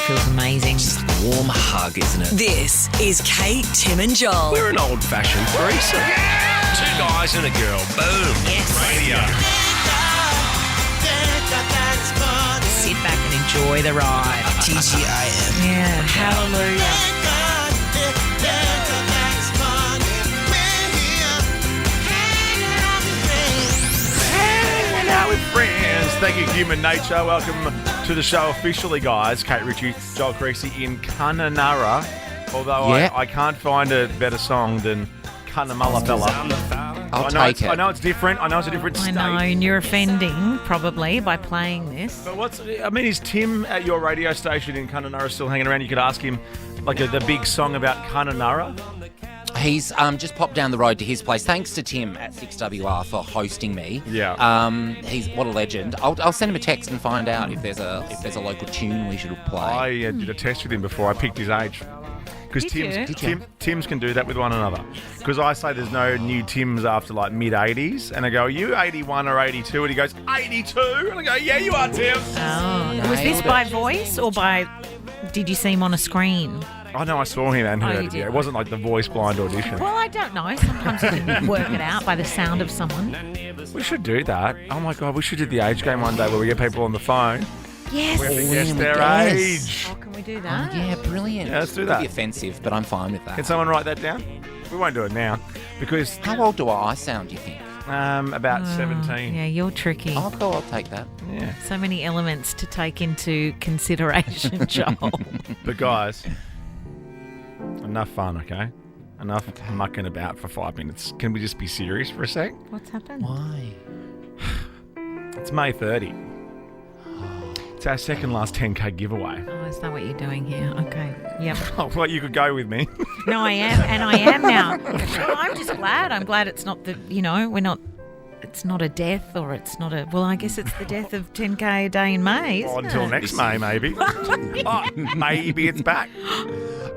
feels amazing. Just a warm hug, isn't it? This is Kate, Tim and Joel. We're an old-fashioned threesome. Yeah! 2 guys and a girl. Boom. Yes. Radio. Sit back and enjoy the ride. TGIM. Yeah, hallelujah. Hanging out with friends. Thank you, Human Nature. Welcome to the show officially, guys. Kate Ritchie, Joel Creasy in Kununurra. Although I can't find a better song than Kununurra Fella. I'll take it. I know it's different. I know it's a different I state. know, and you're offending probably by playing this. But is Tim at your radio station in Kununurra still hanging around? You could ask him like the big song about Kununurra. He's just popped down the road to his place. Thanks to Tim at 6WR for hosting me. Yeah. He's what a legend. I'll send him a text and find out if there's a local tune we should play. I did a test with him before I picked his age. Because Tims can do that with one another. Because I say there's no new Tims after like mid-80s. And I go, are you 81 or 82? And he goes, 82? And I go, yeah, you are, Tim. Oh, was this by voice or by... Did you see him on a screen? I know I saw him and heard you it. did. Yeah, it wasn't like the voice blind audition. Well, I don't know. Sometimes you can work it out by the sound of someone. We should do that. Oh my God, we should do the age game one day where we get people on the phone. Yes. We have to guess their Yes. age. Oh, can we do that? Yeah, brilliant. Yeah, let's do It'll that. be offensive, but I'm fine with that. Can someone write that down? We won't do it now because How old do I sound, do you think? about 17. Yeah, you're tricky. Oh, cool, I'll take that. Yeah. So many elements to take into consideration, Joel. But guys, enough fun, okay? Enough mucking about for 5 minutes. Can we just be serious for a sec? What's happened? Why? It's May 30. It's our second last 10K giveaway. Oh, is that what you're doing here? Okay. Yep. Oh, well, you could go with me. No, I am, and I am now. Well, I'm just glad. I'm glad it's not we're not, it's not a death or it's not a, well, I guess it's the death of 10K a day in May, isn't Until it? next May, maybe. Oh, maybe it's back.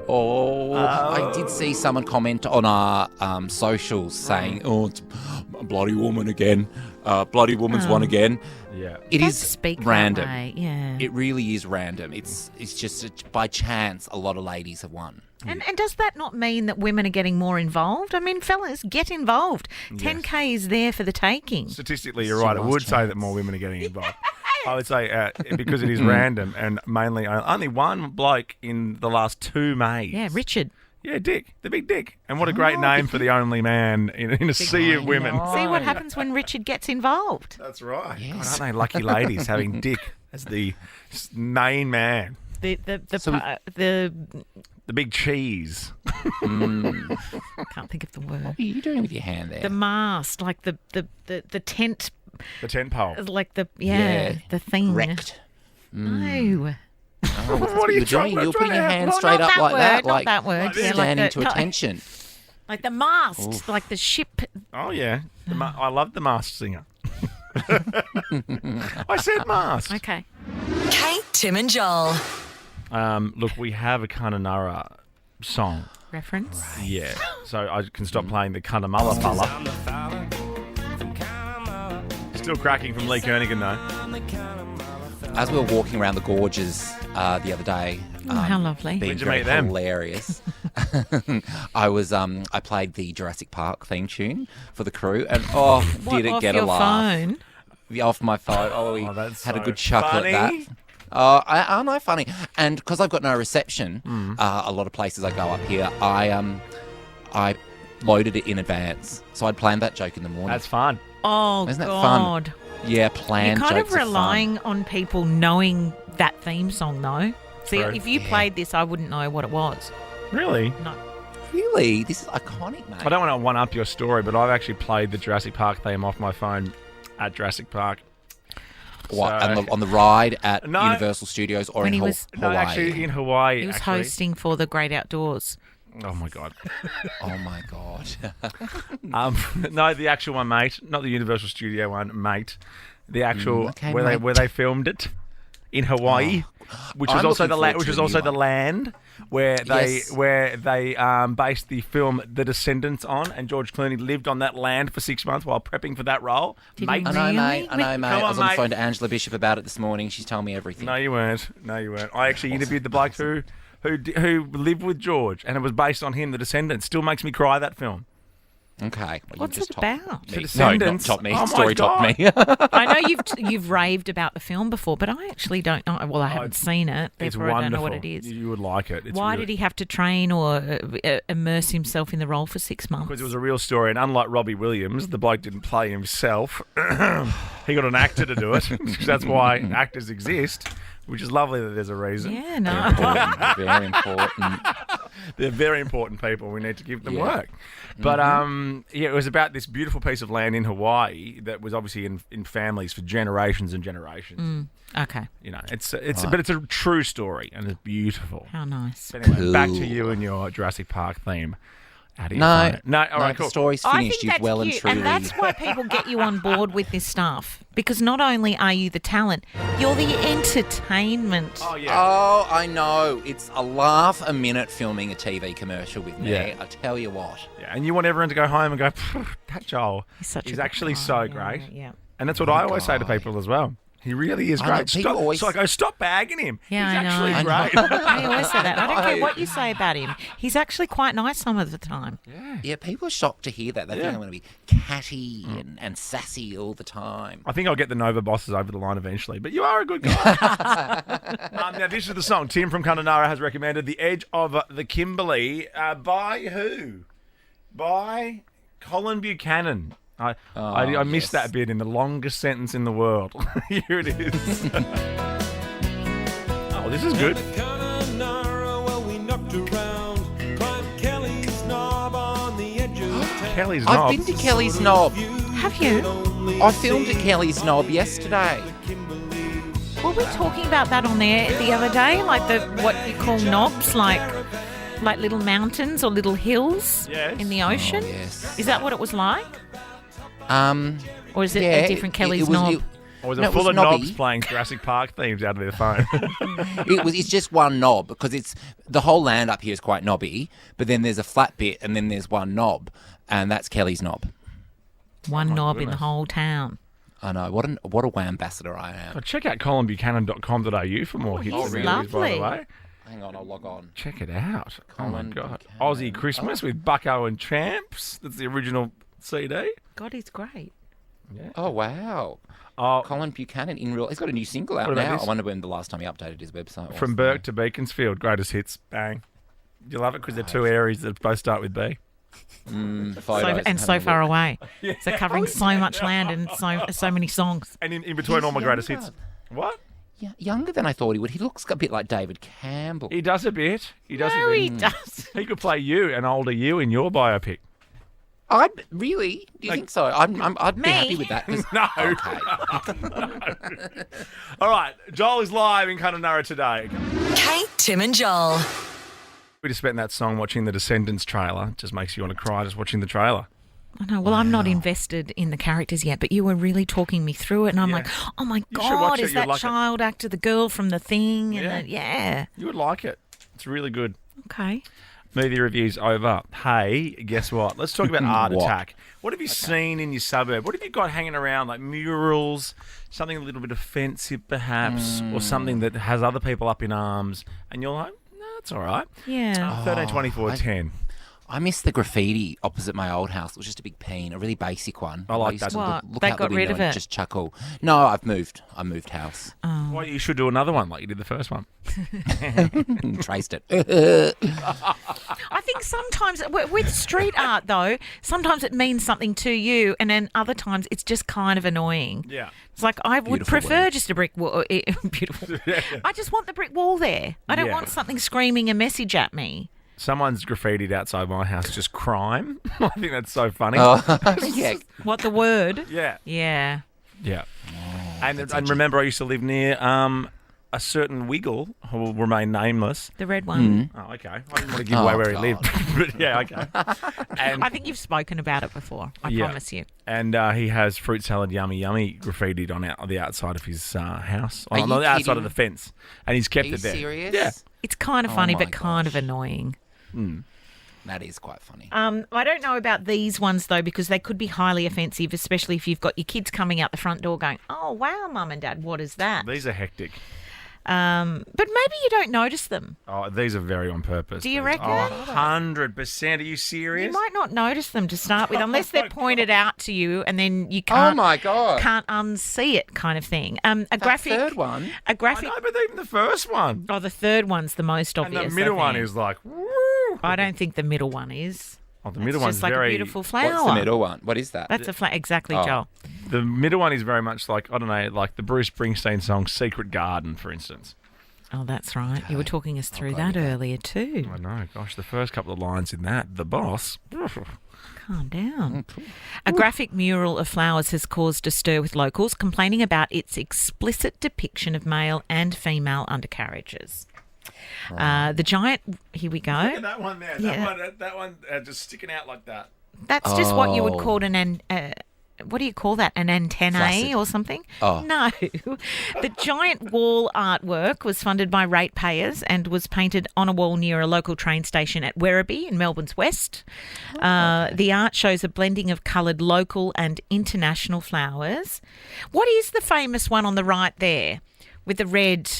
Oh, I did see someone comment on our socials saying, "Oh, it's a bloody woman again. Bloody woman's won again." Yeah. It Don't is speak that random. way, yeah. It really is random. It's just by chance a lot of ladies have won. And does that not mean that women are getting more involved? I mean, fellas, get involved. 10K is there for the taking. Statistically, you're right. It would say that more women are getting involved. I would say because it is random and mainly only one bloke in the last 2 Mays. Yeah, Richard. Yeah, Dick, the big Dick. And what a great name for the only man in a sea of women. See what happens when Richard gets involved. That's right. Yes. God, aren't they lucky ladies having Dick as the main man? The big cheese. can't think of the word. What are you doing with your hand there? The mast, like the tent, The tent pole. like the Yeah. the thing. Wrecked. No. Oh, that's What are you doing? trying- You're putting your not hand Not straight up that like word, that, not like that word. Yeah, standing like to attention. Like the mast, Oof. like the ship. Oh, yeah. I love the masked singer. I said mask. Okay. Kate, Tim and Joel. Look, we have a Kununurra song. Reference. Yeah. So I can stop playing the Kununurra fella. Still cracking from Lee Kernaghan, though. As we were walking around the gorges the other day, Oh, how lovely. being When'd you very meet them? hilarious. I played the Jurassic Park theme tune for the crew, and did it off get your a laugh? Phone? Yeah, off my phone. Oh, we that's had a so good chuckle funny. at that. Aren't I funny? And because I've got no reception, a lot of places I go up here, I loaded it in advance, so I'd planned that joke in the morning. That's fun. Oh, Isn't that fun? God. Yeah, planned You're kind jokes of are fun. relying on people knowing that theme song, though. See, True. if you played this, I wouldn't know what it was. Really? No. Really? This is iconic, mate. I don't want to one-up your story, but I've actually played the Jurassic Park theme off my phone at Jurassic Park. What, So- on the ride at No. Universal Studios or When in he was- Hawaii? No, actually in Hawaii. He was actually. hosting for the Great Outdoors. Oh, my God. Oh, my God. No, the actual one, mate. Not the Universal Studio one, mate. The actual Okay, where mate. they filmed it in Hawaii, which was I'm also looking the land, forward which to was the also new the one. land where Yes. they based the film The Descendants on, and George Clooney lived on that land for 6 months while prepping for that role. Did Mate, he I know, Really? mate. I know, mate. Come I was on, on the mate. phone to Angela Bishop about it this morning. She's telling me everything. No, you weren't. I actually interviewed the bloke who lived with George, and it was based on him. The Descendants still makes me cry. That film. Okay. Well, What's you've just it topped about? me. The No, Descendants. not top me. Oh my Story top God. me. I know you've raved about the film before, but I actually don't know. Well, I haven't seen it, It's therefore I don't wonderful. know what it is. You would like it. It's Why really- did he have to train or immerse himself in the role for 6 months? Because it was a real story, and unlike Robbie Williams, the bloke didn't play himself. He got an actor to do it. That's why actors exist, which is lovely that there's a reason. Yeah, no. Very important. They're very important people. We need to give them Yeah. work. But it was about this beautiful piece of land in Hawaii that was obviously in families for generations and generations. Okay, You know, but it's a true story and it's beautiful. how nice. But anyway, Cool. back to you and your Jurassic Park theme. How do you No, find it? No, all right, the cool. story's I finished. think You've that's well and cute, truly. and that's why people get you on board with this stuff. Because not only are you the talent, you're the entertainment. Oh yeah. Oh, I know. It's a laugh a minute filming a TV commercial with me. Yeah. I tell you what. Yeah, and you want everyone to go home and go, that Joel, He's such a he's good actually guy. so Yeah, great. Yeah. And that's what I always say to people as well. He really is I know, great. people Stop, always- so I go, stop bagging him. Yeah, he's I know. actually I know. great. I always say that. I don't care know. what you say about him. He's actually quite nice some of the time. Yeah, people are shocked to hear that. They Yeah. think I'm going to be catty and sassy all the time. I think I'll get the Nova bosses over the line eventually, but you are a good guy. Now, this is the song. Tim from Kununurra has recommended The Edge of the Kimberley. By who? By Colin Buchanan. I missed yes. that bit in the longest sentence in the world. Here it is. Oh, this is good. Kelly's I've knob. been to Kelly's Knob. Have you? I filmed at Kelly's Knob yesterday. Were we talking about that on there the other day? Like the what you call knobs, like little mountains or little hills Yes. in the ocean? Yes. Is that what it was like? Or is it Yeah, a different Kelly's was- knob? Or was it No, it full was of knobby. knobs playing Jurassic Park themes out of their phone? It's just one knob because it's the whole land up here is quite knobby, but then there's a flat bit and then there's one knob, and that's Kelly's Knob. One knob in the goodness. whole town. I know what a WA ambassador I am. Oh, check out colinbuchanan.com.au for more hits he's and reviews, by the lovely. way. Hang on, I'll log on. Check it out. Oh, my Colin God. Buchanan. Aussie Christmas with Bucko and Champs. That's the original CD. God, he's great. Oh wow, Oh, Colin Buchanan in real. He's got a new single out What about now. this? I wonder when the last time he updated his website was. from Burke to Beaconsfield. Greatest hits. Bang. You love it because they're two areas that both start with B. So far away. So covering so much land and so many songs. And in between all my greatest hits. What? Yeah, younger than I thought he would. He looks a bit like David Campbell. He does a bit. He does No, a he bit. does. He could play you, an older you, in your biopic. I really? Do you think so? I'd be Me? happy with that. 'cause- No. Okay. All right. Joel is live in Kununurra today. Kate, Tim, and Joel. We just spent that song watching the Descendants trailer. Just makes you want to cry just watching the trailer. I know. Well, I'm not invested in the characters yet, but you were really talking me through it, and I'm Yeah. like, oh my You should watch God, it, is you'll that like it. child actor the girl from The Thing? Yeah. And yeah. You would like it. It's really good. Okay. Movie review's over. Hey, guess what? Let's talk about Art What? Attack. What have you seen in your suburb? What have you got hanging around, like murals, something a little bit offensive perhaps, or something that has other people up in arms, and you're like, no, it's all right. Yeah. 13, 24, 10. I miss the graffiti opposite my old house. It was just a big peen, a really basic one. I like used that. to What? Look They out got the rid window of and it? just chuckle. No, I've moved. I moved house. Well, you should do another one like you did the first one. Traced it. I think sometimes with street art, though, sometimes it means something to you, and then other times it's just kind of annoying. Yeah. It's like I would Beautiful prefer word. just a brick wall. Beautiful. I just want the brick wall there. I don't Yeah. want something screaming a message at me. Someone's graffitied outside my house, just crime. I think that's so funny. Yeah. What the word? Yeah. Yeah. Yeah. And remember, I used to live near a certain wiggle who will remain nameless. The red one. Oh, okay. I didn't want to give away where he lived. But yeah, okay. And, I think you've spoken about it before. I promise you. And he has fruit salad yummy yummy graffitied on the outside of his house. Are On you the outside kidding? of the fence. And he's kept Are you it there. serious? Yeah. It's kind of Oh funny, my but kind of gosh. annoying. That is quite funny. I don't know about these ones, though, because they could be highly offensive, especially if you've got your kids coming out the front door going, oh, wow, Mum and Dad, what is that? These are hectic. But maybe you don't notice them. Oh, these are very on purpose. Do you these. reckon? Oh, 100%. Are you serious? You might not notice them to start with, unless they're pointed out to you and then you can't, Oh my God. can't unsee it kind of thing. That third one. A graphic. I know, but even the first one. Oh, the third one's the most And obvious. the middle I one think. is like, woo. I don't think the middle one is. Oh, the It's middle one's just like very... a beautiful flower. What's the middle one? What is that? That's a flower. Exactly, Oh. Joel. The middle one is very much like, I don't know, like the Bruce Springsteen song Secret Garden, for instance. Oh, that's right. You were talking us through that earlier too. I know, gosh, the first couple of lines in that, the boss. Calm down. A graphic mural of flowers has caused a stir with locals, complaining about its explicit depiction of male and female undercarriages. The giant. Here we go. That one there, Yeah. that one just sticking out like that. That's just what you would Oh. call what do you call that? An antennae Flaccid. or something? Oh. No. The giant wall artwork was funded by ratepayers and was painted on a wall near a local train station at Werribee in Melbourne's west. The art shows a blending of coloured local and international flowers. What is the famous one on the right there with the red?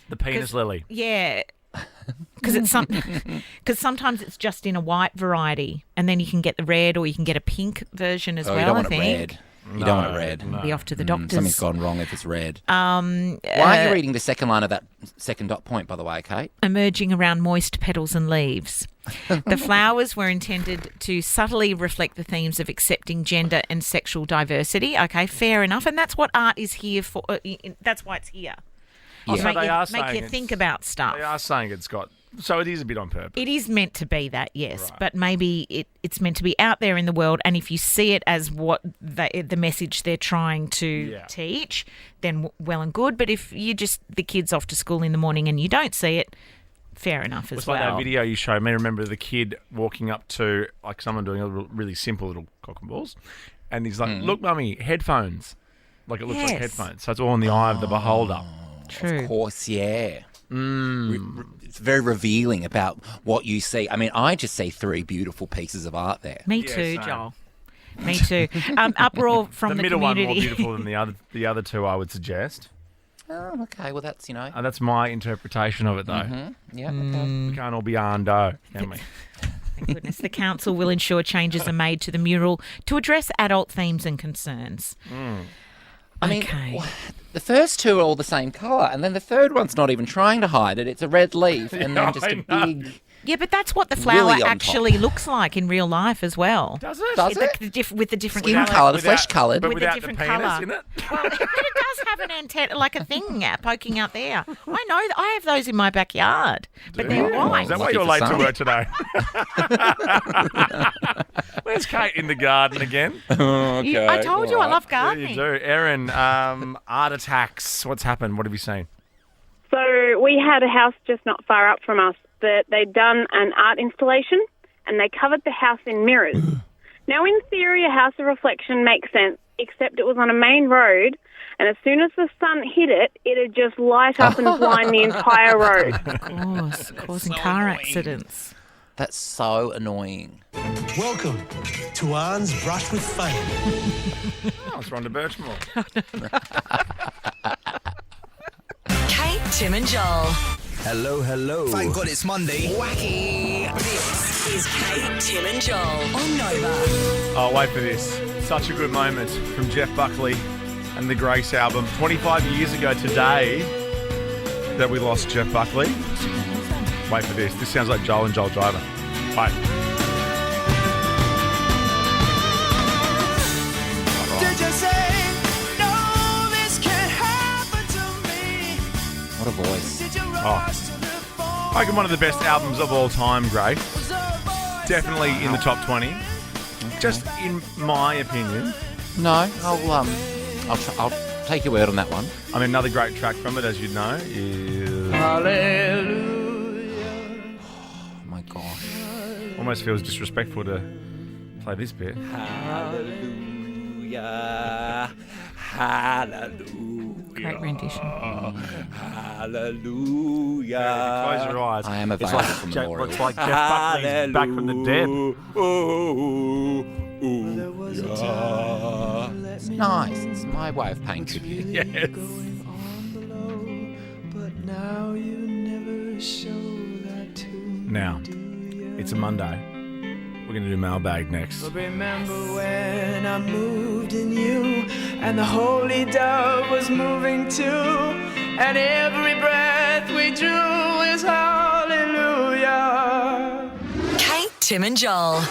The penis lily. Yeah. Because sometimes it's just in a white variety, and then you can get the red, or you can get a pink version as Oh, well. you don't I want think. it red. You don't want it red. No. Be off to the doctors. Something's gone wrong if it's red. Why aren't you reading the second line of that second dot point, by the way, Kate? Emerging around moist petals and leaves. The flowers were intended to subtly reflect the themes of accepting gender and sexual diversity. Okay, fair enough, and that's what art is here for. That's why it's here. Oh, To so make they you, are make saying you it's- think about stuff. They are saying it's got... So it is a bit on purpose. It is meant to be that, yes, Right. but maybe it's meant to be out there in the world, and if you see it as what the message they're trying to teach, then well and good. But if you just the kids off to school in the morning and you don't see it, fair enough as It's well. like that video you showed me. Remember the kid walking up to like someone doing a really simple little cock and balls, and he's like, "Look, mummy, headphones." Like it looks like Yes. headphones. So it's all in the eye of the beholder. True. Of course, yeah. It's very revealing about what you see. I mean, I just see three beautiful pieces of art there. Me Yeah, too, same. Joel. Me too. Uproar from the middle one more community. beautiful than the other two, I would suggest. Oh, okay. Well, that's, That's my interpretation of it, though. yeah. Okay. We can't all be Arndo, can we? Thank goodness. The council will ensure changes are made to the mural to address adult themes and concerns. I mean, Okay. the first two are all the same colour, and then the third one's not even trying to hide it. It's a red leaf, and Yeah, then just I a know. big... Yeah, but that's what the flower Willy on actually looks like in real life as well. Does it? Does it? With the different Skin colour. colour, the flesh coloured. But With a without different the penis colour. in it? Well, it does have an antenna, like a thing poking out there. I know. I have those in my backyard, but they're Yeah. white. Is that why Lucky you're for late to some. work today? Where's Kate in the garden again? I told you I love There gardening. you do. Erin, art attacks. What's happened? What have you seen? So we had a house just not far up from us that they'd done an art installation and they covered the house in mirrors. Now, in theory, a house of reflection makes sense, except it was on a main road, and as soon as the sun hit it, it'd just light up and blind the entire road. Of course, causing car accidents. That's so annoying. Welcome to Arn's Brush with Fame. Oh, it's Rhonda Birchmore. Kate, Tim and Joel. Hello, hello. Thank God it's Monday. Wacky. This is Kate, Tim and Joel on Nova. Oh, wait for this. Such a good moment from Jeff Buckley and the Grace album. 25 years ago today that we lost Jeff Buckley. Wait for this. This sounds like Joel and Joel Driver. Wait. Did you say, no, this can't happen to me? What a voice. Did you Oh. rush to the phone? I reckon one of the best albums of all time, Grace. Definitely in the top 20. Just in my opinion. No, I'll take your word on that one. I mean, another great track from it, as you know, is... Oh, my gosh. Almost feels disrespectful to play this bit. Hallelujah. Hallelujah. Great rendition. Hallelujah. Close your eyes. I am It's available like from Jeff, Memorial. looks like Jeff Buckley's back from the dead. It's nice. It's my way of paying tribute. Yes. Now, it's a Monday. We're going to do Mailbag next. Remember when I moved in you and the holy dove was moving too, and every breath we drew is hallelujah. Kate, Tim and Joel.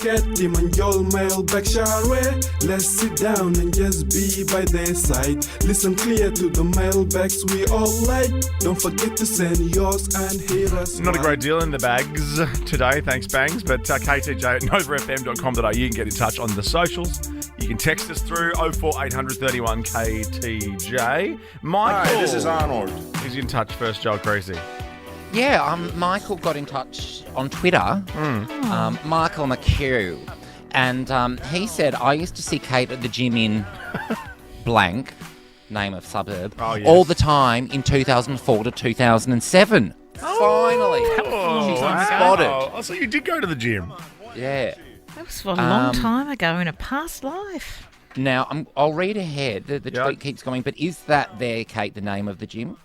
Get him and your mailbag share way. Let's sit down and just be by their side. Listen clear to the mailbags we all like. Don't forget to send yours and hear us. Not a great deal in the bags today, thanks bangs, but KTJ at novafm.com.au. You can get in touch on the socials. You can text us through 04800 31 KTJ. Michael. Hi, this is Arnold. Who's in touch first, Joel Creasy? Yeah, Michael got in touch on Twitter, Michael McHugh, and he said, I used to see Kate at the gym in blank, name of suburb, all the time in 2004 to 2007. Finally, she's unspotted. Oh, so you did go to the gym. Yeah. That was a long time ago in a past life. Now, I'll read ahead. The tweet keeps going, but is that there, Kate, the name of the gym?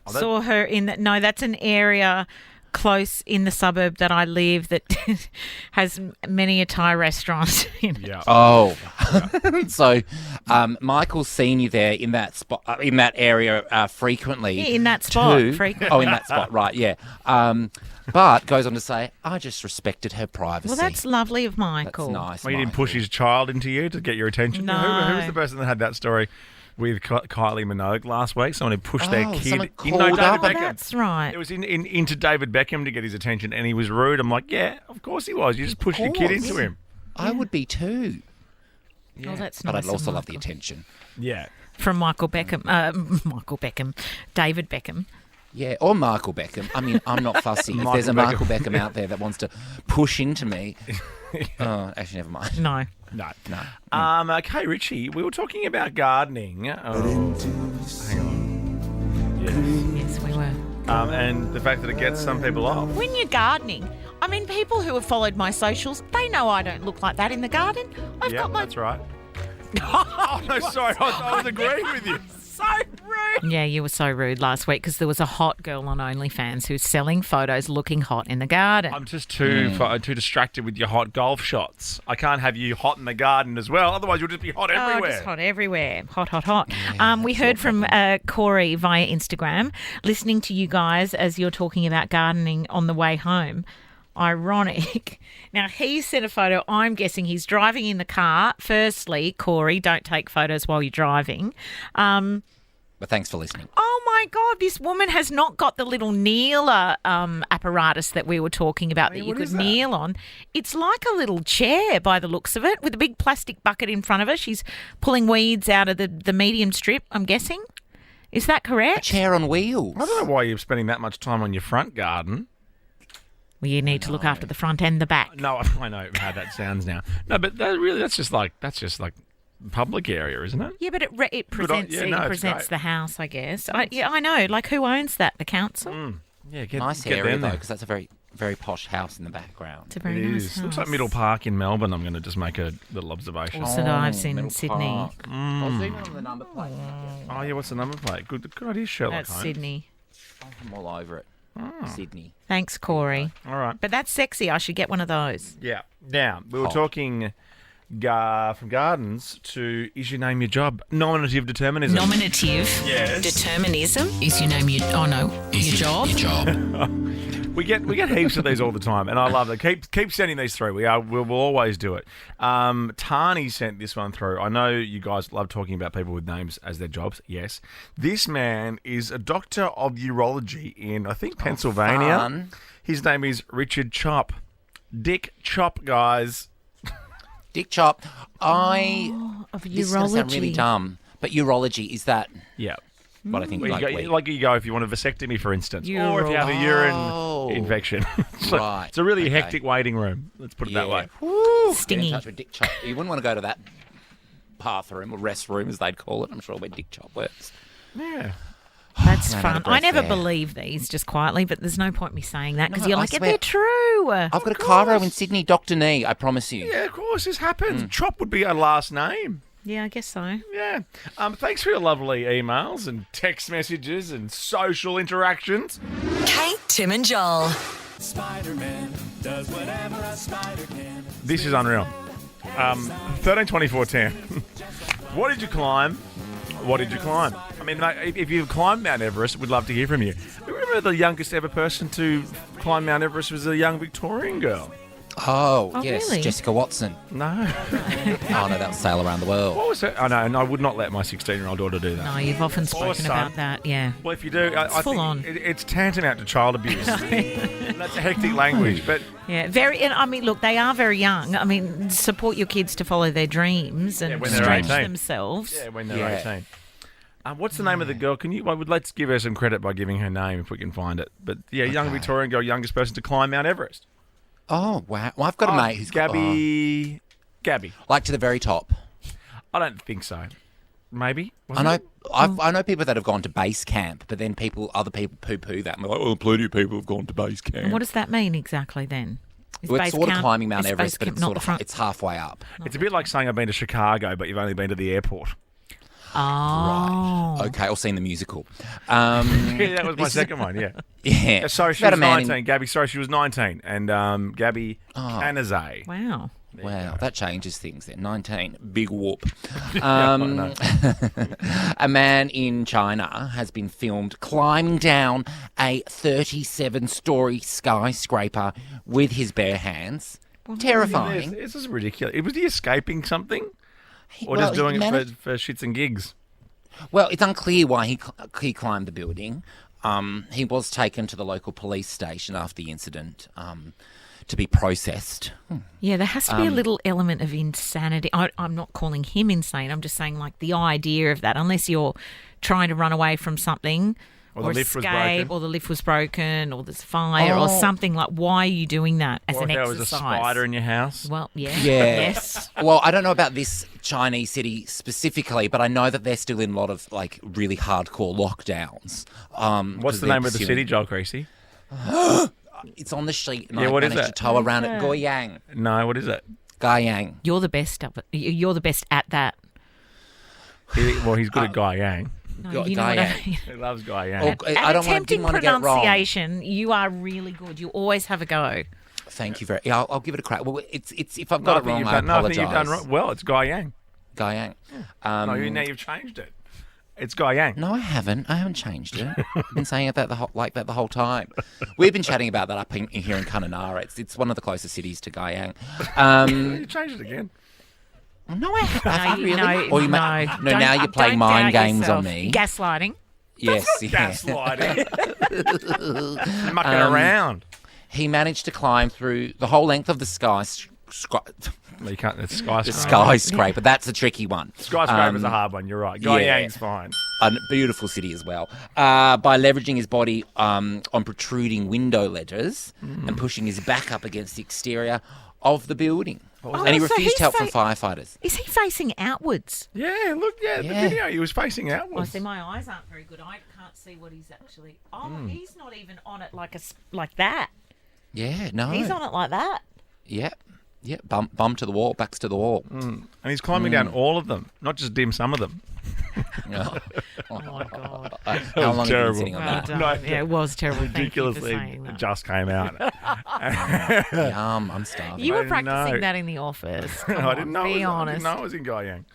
Saw her in that. No, that's an area close in the suburb that I live that has many a Thai restaurant in it. Yeah. Oh, so Michael's seen you there in that spot, in that area frequently. Yeah, in that spot, too. frequently. Oh, in that spot, right? Yeah. But goes on to say, I just respected her privacy. Well, that's lovely of Michael. That's nice. Well, he didn't Michael. push his child into you to get your attention. No. Who was the person that had that story with Kylie Minogue last week? Someone who pushed their kid. someone David called up. Oh, Beckham. that's right. It was into David Beckham to get his attention, and he was rude. I'm like, yeah, of course he was. You just pushed your kid into him. I would be too. Oh, that's But nice. I'd also of love the Michael. attention. Yeah. From Michael Beckham. David Beckham. Yeah, or Michael Beckham. I mean, I'm not fussy. If there's a Michael Michael Beckham out there that wants to push into me, actually, never mind. No. No. No. Okay, Richie, we were talking about gardening. Hang on. Yes, we were. And the fact that it gets some people off. When you're gardening, I mean, people who have followed my socials, they know I don't look like that in the garden. I've Yeah, got my... that's right. Oh, no, sorry. I was agreeing with you. So rude. Yeah, you were so rude last week because there was a hot girl on OnlyFans who's selling photos looking hot in the garden. I'm just too distracted with your hot golf shots. I can't have you hot in the garden as well. Otherwise, you'll just be hot everywhere. Just hot everywhere. Hot, hot, hot. We heard from Corey via Instagram, listening to you guys as you're talking about gardening on the way home. Ironic. Now, he sent a photo. I'm guessing he's driving in the car. Firstly, Corey, don't take photos while you're driving. But thanks for listening. Oh, my God. This woman has not got the little kneeler apparatus that we were talking about that you could kneel on. It's like a little chair by the looks of it with a big plastic bucket in front of her. She's pulling weeds out of the medium strip, I'm guessing. Is that correct? A chair on wheels. I don't know why you're spending that much time on your front garden. Well, you need to look after the front and the back. No, I know how that sounds now. No, but that's just like public area, isn't it? Yeah, but it presents it's presents great. the house, I guess. I know. Like, who owns that? The council? Yeah, Nice get area, them though, there. because that's a very, very posh house in the background. It's a very It nice is. house. Looks like Middle Park in Melbourne. I'm going to just make a little observation. Also, I've seen Middle in Sydney. Park. I was even on the number plate. Oh, yeah, what's the number plate? Good idea, Sherlock That's Holmes. Sydney. I'm all over it. Sydney. Thanks, Corey. All right. But that's sexy. I should get one of those. Yeah. Now, we were Hot. talking from gardens to is your name your job? Nominative determinism. Nominative Determinism. Is your name your job? We get heaps of these all the time, and I love it. Keep sending these through. We'll always do it. Tani sent this one through. I know you guys love talking about people with names as their jobs. Yes, this man is a doctor of urology in I think Pennsylvania. fun. His name is Richard Chop. Dick Chop, guys. Dick Chop. Of This is going to sound really urology. dumb, But urology, is that Yeah. what I think? Well, you go if you want a vasectomy, for instance, or if you have a Oh. urine infection. So Right. It's a really Okay. hectic waiting room. Let's put it that way. Get in Stingy. touch with Dick Chop. You wouldn't want to go to that bathroom or rest room, as they'd call it. I'm sure where Dick Chop works. Yeah. That's Ran out fun. of breath I never there. believe these, just quietly, but there's no point me saying that because No, you're I like, swear. they're true. I've got a chiro in Sydney, Dr. Nee, I promise you. Yeah, of course, this happens. Chop would be a last name. Yeah, I guess so. Yeah. Thanks for your lovely emails and text messages and social interactions. Kate, Tim and Joel. Spider-Man does whatever a spider can. This is unreal. 13, 24, 10. What did you climb? What did you climb? I mean, mate, if you've climbed Mount Everest, we'd love to hear from you. Remember the youngest ever person to climb Mount Everest was a young Victorian girl. Oh, Oh, yes, really? Jessica Watson. No. Oh, no, that was Sail Around the World. What was it? I know, and I would not let my 16-year-old daughter do that. No, you've often spoken son. about that. Yeah. Well, if you do, I full think on. it's tantamount to child abuse. That's a hectic language, but Yeah, very. And I mean, look, they are very young. I mean, support your kids to follow their dreams and when they're stretch 18. themselves. yeah, when they're Yeah. 18. What's the name of the girl? Let's give her some credit by giving her name if we can find it. But yeah, young Okay. Victorian girl, youngest person to climb Mount Everest. Oh, wow. Well, I've got a mate who's Gabby. Gabby. like to the very top. I don't think so. Maybe. I know. I know people that have gone to base camp, but then other people poo-poo that. And they're like, oh, plenty of people have gone to base camp. And what does that mean exactly then? Is Well, it's base sort of camp- climbing Mount is Everest, base but camp it's not sort the of front? it's halfway up. It's a bit like saying I've been to Chicago, but you've only been to the airport. Oh. Okay, or seen the musical. Yeah, that was my second one, yeah. Yeah. Sorry, she About was a man 19. Gabby, sorry, she was 19. And Gabby Canazay. Wow. Wow, that changes things then. 19, big whoop. I know. A man in China has been filmed climbing down a 37-story skyscraper with his bare hands. Terrifying. This is ridiculous. Was he escaping something? Or Well, just doing he it managed- for shits and gigs? Well, it's unclear why he climbed the building. He was taken to the local police station after the incident to be processed. Yeah, there has to be a little element of insanity. I'm not calling him insane. I'm just saying, like, the idea of that, unless you're trying to run away from something Or the lift was escape, broken. or the lift was broken, or there's fire, or something like. Why are you doing that as Or an if there exercise? was a spider in your house? Well, yeah. Yeah. Yes. Well, I don't know about this Chinese city specifically, but I know that they're still in a lot of like really hardcore lockdowns. What's the name of the city, Joel Creasy? It's on the sheet, and Yeah, I what is managed it? to tow around it. Goyang. No, what is it? Guyang. You're the best of it. You're the best at that. He's good at Guy Yang. No, you know what I Guyang. mean. He loves Guy Yang. Oh, At I don't want attempting to get it wrong. pronunciation, you are really good. You always have a go. Thank you very. Yeah, I'll give it a crack. Well, it's if I've got it wrong, I I think apologise. you've done right. Well, it's Guy Yang. Guyang. No, now you've changed it. It's Guy Yang. No, I haven't. I haven't changed it. I've been saying it the whole time. We've been chatting about that up here in Kununurra. It's one of the closest cities to Guyang. You changed it again. No, I haven't. No, Really? no, Or you no. no, Don't- now you're playing don't mind doubt games yourself. on me. Gaslighting. Yes. Yeah. Gaslighting. Mucking around. He managed to climb through the whole length of the Well, you can't. It's skyscraper. skyscraper. That's a tricky one. Skyscraper's a hard one. You're right. Guy yeah. Yang's fine. A beautiful city as well. By leveraging his body on protruding window ledges and pushing his back up against the exterior of the building. And he so refused he's help from firefighters. Is he facing outwards? Yeah, look, the Yeah. video, he was facing Well, outwards. see, my eyes aren't very good. I can't see what he's actually. Oh, he's not even on it like that. Yeah, no. He's on it like that. Yep. Yep. Bum to the wall, backs to the wall. And he's climbing down all of them, not just dim some of them. Oh. Oh my god. How long have you been terrible. sitting on Well that? done. No, Yeah, it was terrible. Thank you for Ridiculously, saying it that. just came out. Yum, I'm starving. You were I practicing know. that in the office. Come I didn't on, know. Be I didn't honest. know it was in Guy Yang.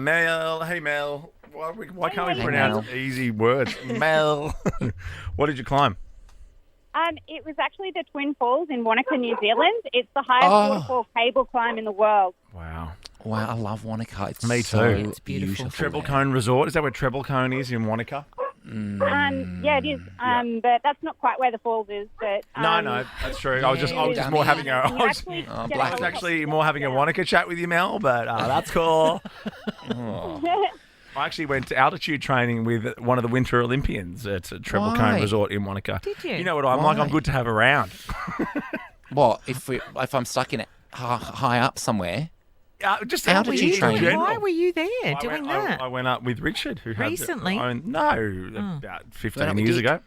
Mel, hey Mel. Why can't we Hey, pronounce Mel. easy words? Mel. What did you climb? It was actually the Twin Falls in Wanaka, New Zealand. It's the highest Oh. waterfall cable climb in the world. Wow. Wow, I love Wanaka. It's Me so too. It's beautiful. Treble there. Cone Resort. Is that where Treble Cone is in Wanaka? Yeah, it is. But that's not quite where the falls is. But No, that's true. I was just Yeah, more dummy. having a. you actually Oh, get black. I was a actually more having a Wanaka chat with you, Mel, but that's cool. I actually went to altitude training with one of the Winter Olympians at a Treble Cone Resort in Wanaka. Did you? You know what I'm like? I'm good to have around. What if I'm stuck in high up somewhere? Just Altitude in training. general. Why were you there doing that? I went up with Richard, who Recently? about 15 Went up with years Dick? ago.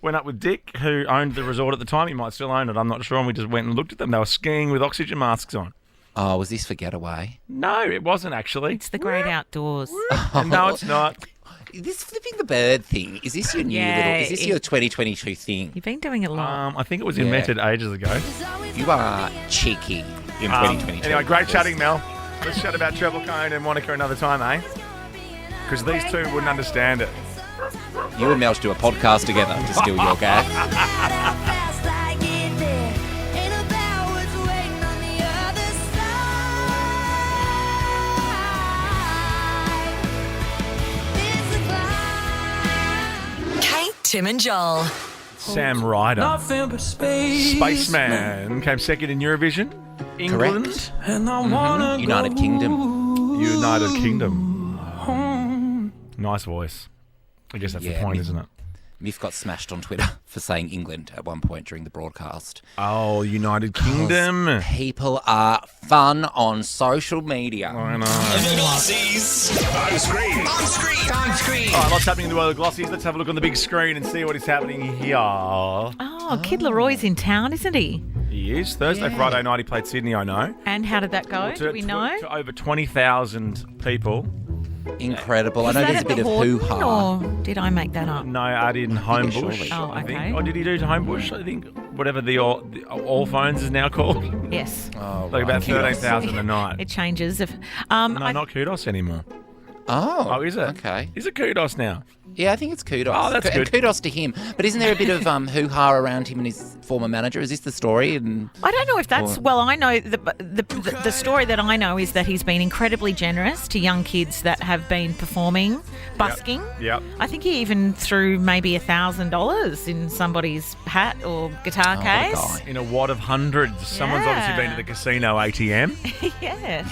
Went up with Dick, who owned the resort at the time. He might still own it. I'm not sure. And we just went and looked at them. They were skiing with oxygen masks on. Oh, was this for Getaway? No, it wasn't actually. It's the great outdoors. No, it's not. This flipping the bird thing, is this your new is this your 2022 thing? You've been doing it a lot. I think it was invented ages ago. You are cheeky in 2022. Anyway, great chatting, Mel. Let's chat about Treble Cone and Wanaka another time, eh? Because these two wouldn't understand it. You and Mel should do a podcast together to steal your gag. Kate, Tim and Joel. Sam Ryder, Nothing but space. Spaceman, came second in Eurovision. England. Correct. And I wanna United Kingdom. United Kingdom. Nice voice. I guess that's the point, isn't it? Miff got smashed on Twitter for saying England at one point during the broadcast. Oh, United Kingdom. People are fun on social media. I know. Glossies. On screen. On screen. On screen. All right, lots happening in the world of Glossies. Let's have a look on the big screen and see what is happening here. Oh, Kid Laroi's in town, isn't he? He is. Thursday, Friday night, he played Sydney, I know. And how did that go? Do we know? To over 20,000 people. Incredible. Was I know that there's a at bit the of Horton, hoo-ha. or did I make that up? No, I did in Homebush. surely. Oh, I think. okay. Or did he do Homebush? I think whatever the all phones is now called. Yes. Oh, Like about Kudos. 13,000 a night. It changes. If No, not Kudos anymore. Oh, Is it? Okay. Is it Kudos now? Yeah, I think it's kudos. Oh, that's And good. kudos to him. But isn't there a bit of hoo-ha around him and his former manager? Is this the story? And I don't know if that's well. I know the story that I know is that he's been incredibly generous to young kids that have been performing, busking. Yep. I think he even threw maybe $1,000 in somebody's hat or guitar what a case. guy. In a wad of hundreds. Someone's obviously been to the casino ATM. Yeah.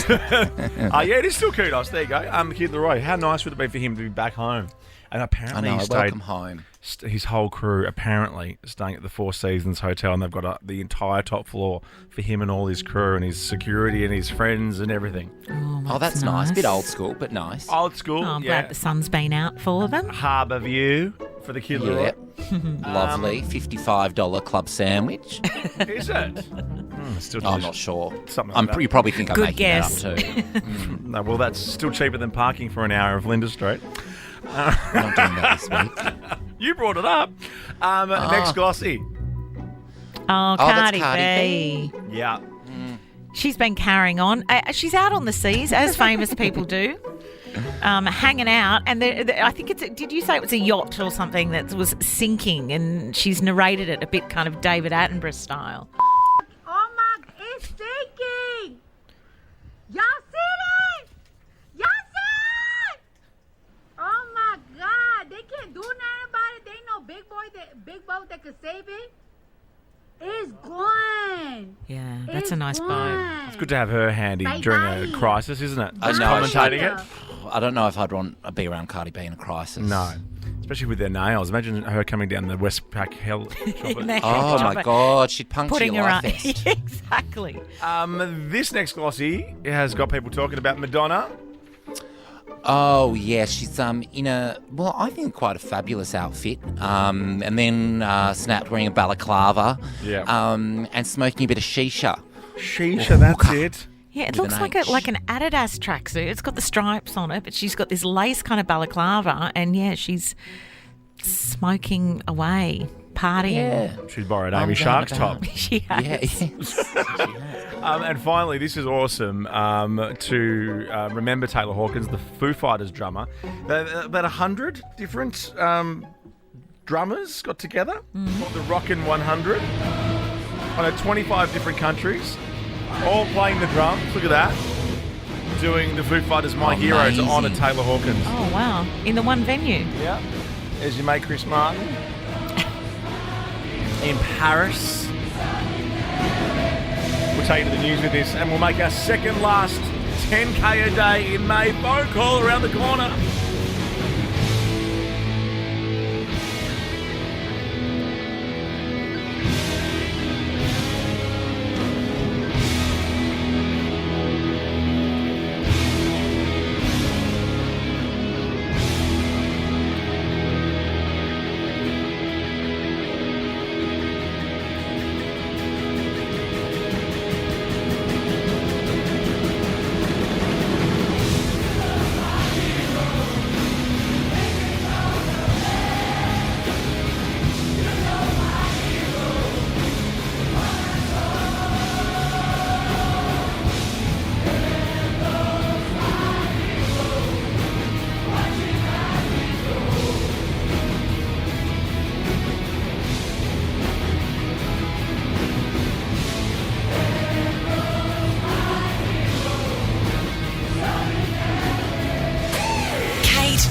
Yeah, it is still Kudos. There you go. Kid Laroi. How nice would it be for him to be back home? And I apparently know, he stayed, welcome home. his whole crew apparently staying at the Four Seasons Hotel, and they've got the entire top floor for him and all his crew and his security and his friends and everything. Oh, that's nice. Bit old school, but nice. Old school. Oh, I'm yeah. glad the sun's been out for them. Harbour View for the Kid Laroi. Yep. Lovely. $55 club sandwich. Is it? Still I'm delicious. not sure. Something like that. You probably think I'm Good making guess. that up too. No, well, that's still cheaper than parking for an hour of Flinders Street. We're not doing that this week. You brought it up. Next Glossy. Oh, that's Cardi Cardi B. Yeah. She's been carrying on. She's out on the seas, as famous people do, hanging out. And I think did you say it was a yacht or something that was sinking? And she's narrated it a bit kind of David Attenborough style. Oh my, it's sinking! Y'all see that? Y'all see it? Oh my God, they can't do nothing about it. They ain't no big boat that could save it. It's gone. Yeah, that's a It's nice boat. gone. It's good to have her handy during a crisis, isn't it? I Just know. commentating it. I don't know if I'd want to be around Cardi B in a crisis. No. Especially with their nails. Imagine her coming down the Westpac Hill. Oh my God, she'd puncture Putting your her life up. vest. Exactly. This next Glossy has got people talking about Madonna. Oh yeah, she's in I think quite a fabulous outfit. And then snapped wearing a balaclava. Yeah. And smoking a bit of shisha. Shisha, that's it. Yeah, it With looks an like H. like an Adidas tracksuit. It's got the stripes on it, but she's got this lace kind of balaclava, and yeah, she's smoking away, partying. Yeah. She's borrowed I'm Amy down Shark's She about- has. Yeah. Yes. And finally, this is awesome to remember Taylor Hawkins, the Foo Fighters drummer. About 100 different drummers got together called the Rockin' 100 on 25 different countries, all playing the drums. Look at that. Doing the Foo Fighters' My Hero to honour Taylor Hawkins. Oh wow! In the one venue. Yeah. There's your mate Chris Martin. In Paris. We'll take you to the news with this, and we'll make our second last 10K a day in May. Phone call around the corner.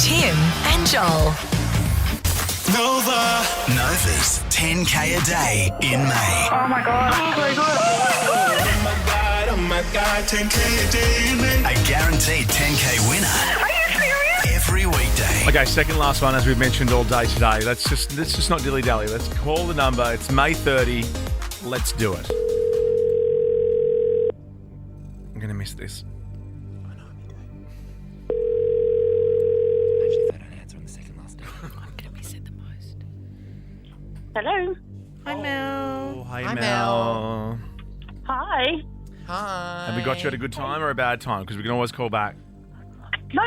Tim and Joel. Nova's 10K a day in May. Oh my god. Oh my god, 10K a day in May. A guaranteed 10K winner. Are you serious? Every weekday. Okay, second last one, as we've mentioned all day today. Let's just not dilly-dally. Let's call the number. It's May 30. Let's do it. I'm going to miss this. Hello. Hi, Mel. Oh, hi, Hi, Mel. Hi. Hi. Have we got you at a good time or a bad time? Because we can always call back. No,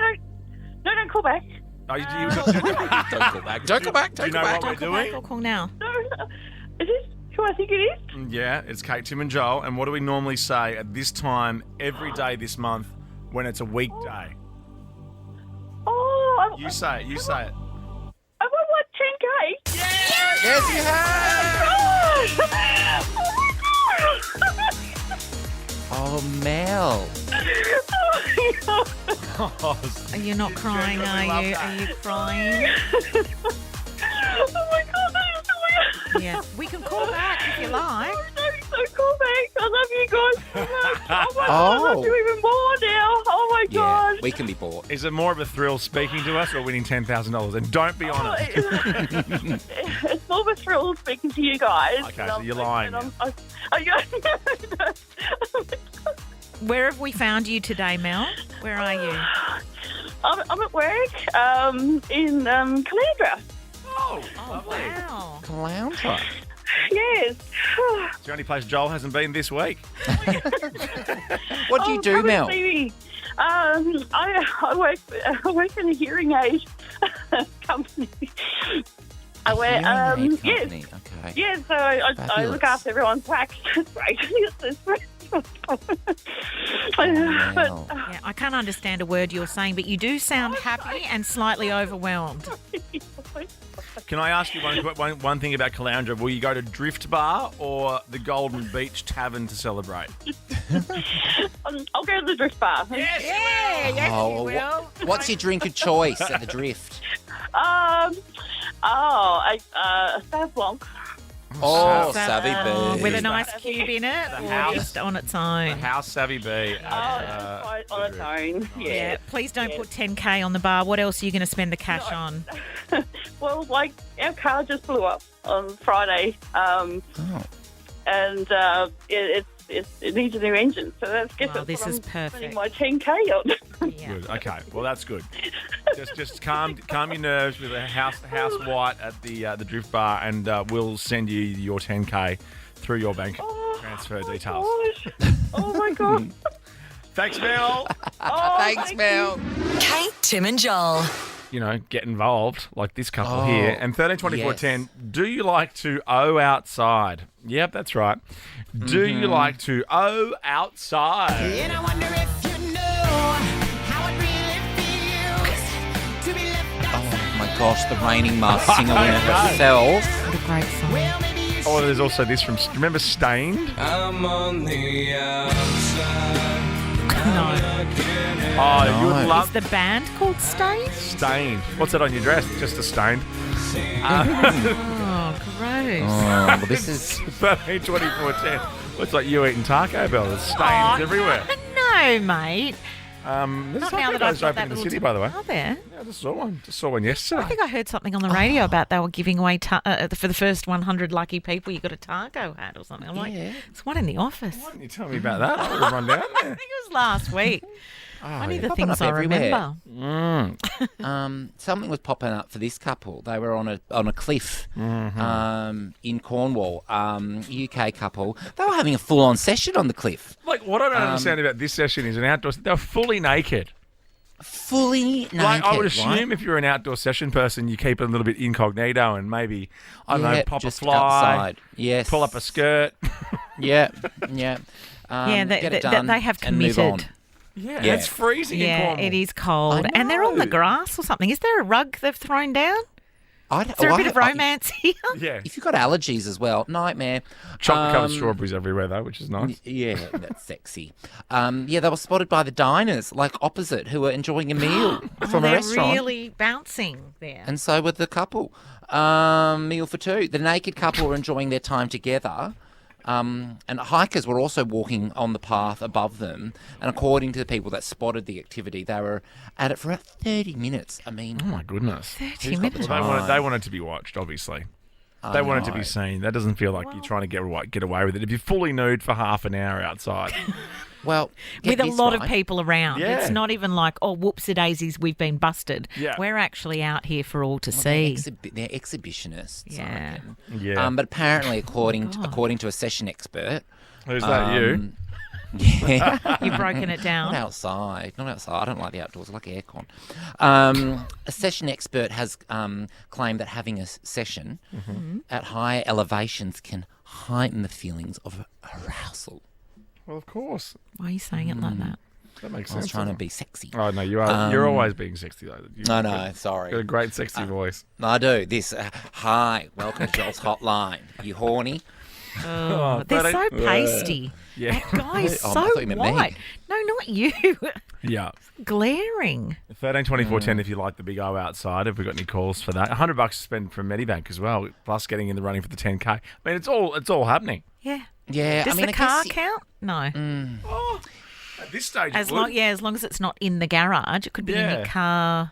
don't call back. Oh, you, Don't call back. Don't call back. do you Don't know call what back. we're doing? Or call now. No. Is this who I think it is? Yeah, it's Kate, Tim and Joel. And what do we normally say at this time every day this month when it's a weekday? Oh, You say it. You say it. I won what, 10K? Yes, you have. Oh, Mel. Are you not crying, are you? Are you crying? Oh my god, that is so weird. Yeah. We can call back if you like. So cool, thanks. I love you guys so much. Oh my god, I love you even more now. Oh my Yeah, god. we can be bought. Is it more of a thrill speaking to us or winning $10,000? And don't be honest. It's more of a thrill speaking to you guys. Okay, so you're lying. Where have we found you today, Mel? Where are you? I'm at work in Kununurra. Oh, Wow. Clowntra. Yes. It's the only place Joel hasn't been this week. What do you do, Mel? I work in a hearing aid company. I wear Hearing aid yes. company. Okay. Yeah, so I Fabulous. look after everyone's wax. It's great. It's great. Mel. Yeah, I can't understand a word you're saying, but you do sound happy and slightly overwhelmed. Can I ask you one thing about Caloundra? Will you go to Drift Bar or the Golden Beach Tavern to celebrate? I'll go to the Drift Bar. Yes, Oh, you will. what's your drink of choice at the Drift? A Sauv Blanc. Oh, Sa- Savvy Bee. with a nice cube in it, The or house. just on its own. House Savvy Bee. Quite on its own. Yeah, please don't put 10K on the bar. What else are you going to spend the cash on? Well, like, our car just blew up on Friday, and it needs a new engine. So that's Well, this is perfect. my 10K on. Yeah. Good. Okay. Well, that's good. Just calm your nerves with a house white at the Drift Bar, and we'll send you your 10K through your bank transfer details. Gosh. Oh my god. Thanks, Mel. Thanks, Mel. Kate, Tim and Joel. You know, get involved like this couple here. And 132410, do you like to owe outside? Yep, that's right. Do you like to owe outside? And I wonder if you know how it really feels to be left outside. Oh my gosh, the reigning masked singer winner herself. What a great song. Well, maybe you Oh, there's also this from, remember Stained? I'm on the outside. No. Oh, you would Is love the band called Stained? Stained. What's that on your dress? Just a Stained. Oh, gross. Oh, well, this is... 132410. Looks like you eating Taco Bell. There's stains everywhere. No, No, mate. There's Not some now that cafes I've got open that in the little city, by the way. Are there? Yeah, I just saw one. Just saw one yesterday. I think I heard something on the radio about they were giving away for the first 100 lucky people. You got a Targo hat or something. I'm like, it's one in the office. Why didn't you tell me about that? I would have run down I there. think it was last week. Only the Popping things up I everywhere. remember. Something was popping up for this couple. They were on a cliff in Cornwall. UK couple. They were having a full-on session on the cliff. Like, what I don't understand about this session is an outdoor... They were fully naked. Fully naked, Like, I would assume right? if you're an outdoor session person, you keep it a little bit incognito and maybe, I don't know, Yeah, pop a just fly, outside. Yes. pull up a skirt. Yeah. Yeah, get it done they have and move on. committed. Yeah, Yeah. it's freezing in Yeah, Cornwall. it is cold. I And they're on the know. grass or something. Is there a rug they've thrown down? Is there a bit of romance here? Yeah. If you've got allergies as well, nightmare. Chocolate-covered strawberries everywhere, though, which is nice. Yeah, that's sexy. Yeah, they were spotted by the diners, like opposite, who were enjoying a meal from a they're restaurant. really bouncing there. And so were the couple. Meal for two. The naked couple were enjoying their time together. And hikers were also walking on the path above them. And according to the people that spotted the activity, they were at it for about 30 minutes. I mean, Oh, my goodness. 30 minutes. Well, they wanted to be watched, obviously. They wanted to be seen. That doesn't feel like you're trying to get away with it. If you're fully nude for half an hour outside. well, With a lot of right. people around. Yeah. It's not even like, oh, whoops-a-daisies, we've been busted. Yeah. We're actually out here for all to Well, see. they're exhibitionists. I Yeah. reckon. Yeah. But apparently, according to a session expert, Who's that, you? yeah, You've broken it not down. outside. I don't like the outdoors. I like aircon. A session expert has claimed that having a session at higher elevations can heighten the feelings of arousal. Well, of course. Why are you saying it like that? That makes I was sense. trying to doesn't be sexy. it? Oh, no, you are. You're always being sexy, though. You've No, got sorry. a great sexy voice. I do. This. Hi, welcome to Joel's Hotline. You horny? Oh, they're so pasty. Yeah. That guy is Oh, I so thought you meant me. white. No, not you. Yeah. Glaring. 13 24 10 if you like the big O outside. Have we got any calls for that? $100 to spend from Medibank as well, plus getting in the running for the 10K. I mean, it's all happening. Yeah. Yeah. Does I mean, the I car guess count? No. At this stage, As it would. long as long as it's not in the garage, it could be in Yeah. your car.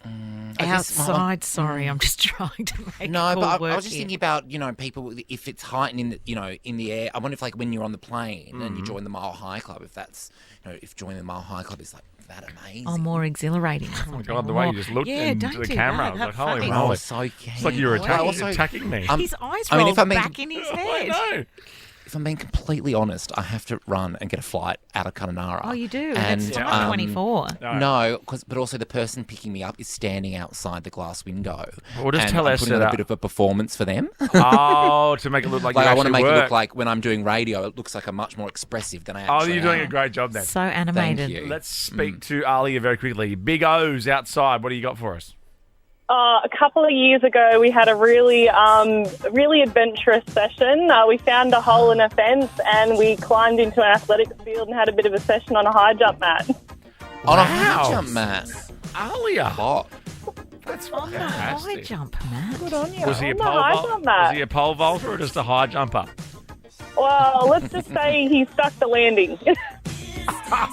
I guess Outside, sorry, I'm just trying to make No, it but all work I was just here. thinking about, people, if it's heightened in the air. I wonder if, like, when you're on the plane and you join the Mile High Club, if that's, if joining the Mile High Club is, like, that amazing. Oh, more exhilarating. Oh my God, the way you just looked into don't the do camera. I that. was like, Have holy fun. Oh, moly. so keen. It's like you were Also, attacking me. His eyes I mean, rolled if I'm being- back in his I head. know. If I'm being completely honest, I have to run and get a flight out of Kununurra. Oh, you do? And, That's time 24. No, but also the person picking me up is standing outside the glass window. Well, just and tell I'm us putting on that- a bit of a performance for them. Oh, to make it look like, Like, you I want to actually make it work. look like when I'm doing radio, it looks like I'm much more expressive than I actually Oh, you're doing am. a great job then. So animated. you. Let's speak to Alia very quickly. Big O's outside. What do you got for us? A couple of years ago, we had a really adventurous session. We found a hole in a fence and we climbed into an athletics field and had a bit of a session on a high jump mat. On a high jump mat. Alia. Hot. That's On the high fantastic. jump, man. Was he a On the pole high vaulter? jump mat. Was he a pole vaulter or just a high jumper? Well, let's just say he stuck the landing.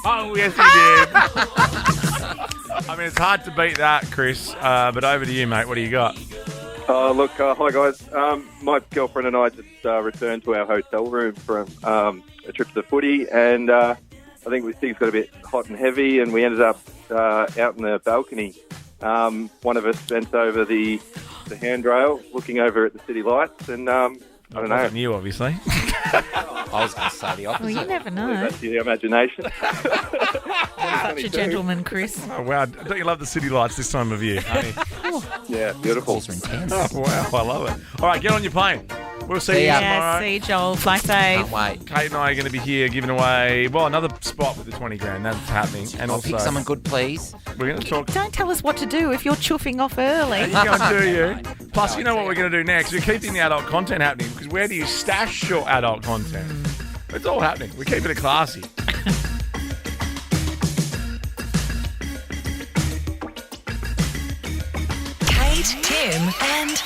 Oh, yes, he did. I mean, it's hard to beat that, Chris. But over to you, mate. What do you got? Hi guys. My girlfriend and I just returned to our hotel room from a trip to the footy, and I think things got a bit hot and heavy, and we ended up out in the balcony. One of us bent over the handrail, looking over at the city lights, and I don't know. Wasn't you, obviously. I was going to say the opposite. Well, you never know. That's the imagination. Such a gentleman, Chris. Oh, wow. Don't you love the city lights this time of year, honey? Yeah, beautiful. Calls are intense. Oh, wow. I love it. All right, get on your plane. We'll see you ya. tomorrow. Yeah, see you, Joel. Fly safe. Can't wait. Kate and I are going to be here giving away, another spot with the 20 grand. That's happening. And I'll also, pick someone good, please. we're going to talk. Don't tell us what to do if you're chuffing off early. You go and do you. Plus, you know what we're going to do next? We're keeping the adult content happening because where do you stash your adult content? It's all happening. We're keeping it classy. Kate, Tim, and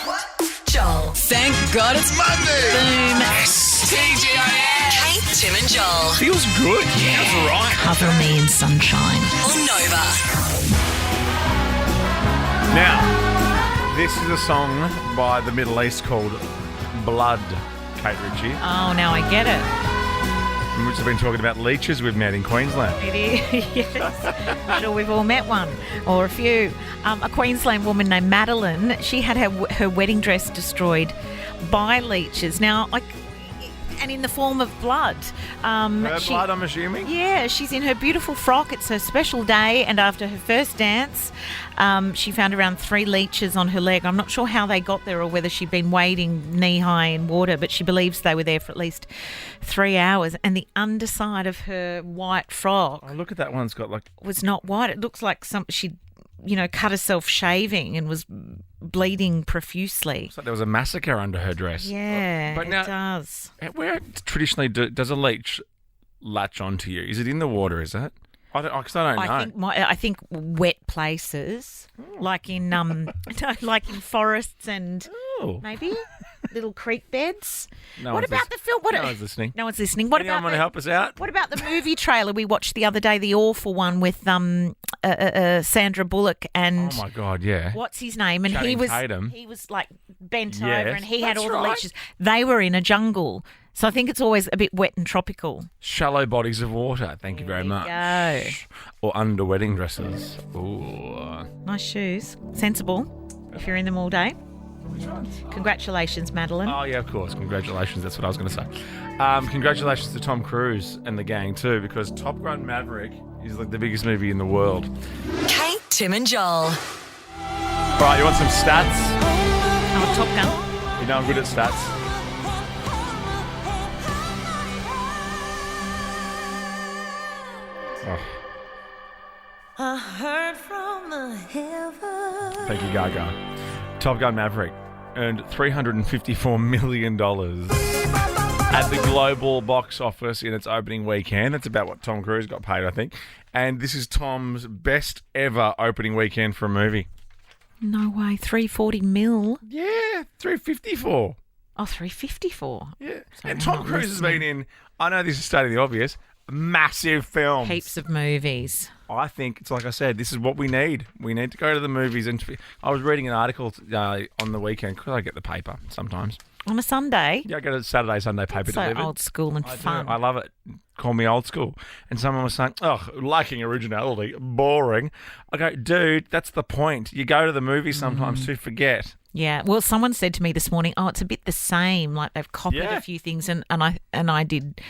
Joel. Thank God it's Monday. Boom. Yes. TGIF. Kate, Tim and Joel. Feels good. Yeah, that's right. Cover me in sunshine. On Nova. Now, this is a song by the Middle East called Blood, Kate Ritchie. Oh, now I get it. Which have been talking about leeches we've met in Queensland. It is, yes. I'm sure we've all met one or a few. A Queensland woman named Madeline, she had her wedding dress destroyed by leeches. Now, and in the form of blood. Blood, I'm assuming? Yeah, she's in her beautiful frock. It's her special day, and after her first dance, she found around 3 leeches on her leg. I'm not sure how they got there or whether she'd been wading knee-high in water, but she believes they were there for at least 3 hours. And the underside of her white frock... Oh, look at that one. It's got was not white. It looks like she'd cut herself shaving and was bleeding profusely. It's like there was a massacre under her dress. Yeah, but now, it does. Where traditionally does a leech latch onto you? Is it in the water, is it? I don't know. I think wet places, like in like in forests and maybe little creek beds. What about the film? No one's listening. No one's listening. What Anyone about want to help us out? What about the movie trailer we watched the other day? The awful one with Sandra Bullock and oh my God, yeah. What's his name? And Channing he Tatum. was like bent over Yes, and he had all that's the right. leeches. They were in a jungle. So I think it's always a bit wet and tropical. Shallow bodies of water. Thank you very much. Go. Or under wedding dresses. Ooh. Nice shoes. Sensible if you're in them all day. Congratulations, Madeline. Oh, yeah, of course. Congratulations. That's what I was going to say. Congratulations to Tom Cruise and the gang, too, because Top Gun Maverick is like the biggest movie in the world. Kate, Tim and Joel. All right, you want some stats? Oh, Top Gun. You know I'm good at stats. Oh. I heard from the heavens. Thank you, Gaga. Top Gun Maverick earned $354 million at the global box office in its opening weekend. That's about what Tom Cruise got paid, I think. And this is Tom's best ever opening weekend for a movie. No way. 340 mil. Yeah, 354. Oh, 354. Yeah. Sorry, and I'm Tom not Cruise has listening. been in, I know this is stating the obvious, massive films. Heaps of movies. I think it's like I said, this is what we need. We need to go to the movies. And I was reading an article on the weekend because I get the paper sometimes. On a Sunday? Yeah, I get a Saturday, Sunday paper So delivered. old school and I fun. do. I love it. Call me old school. And someone was saying, oh, lacking originality, boring. I go, dude, that's the point. You go to the movies sometimes to forget. Yeah. Well, someone said to me this morning, oh, it's a bit the same. Like they've copied a few things. And I did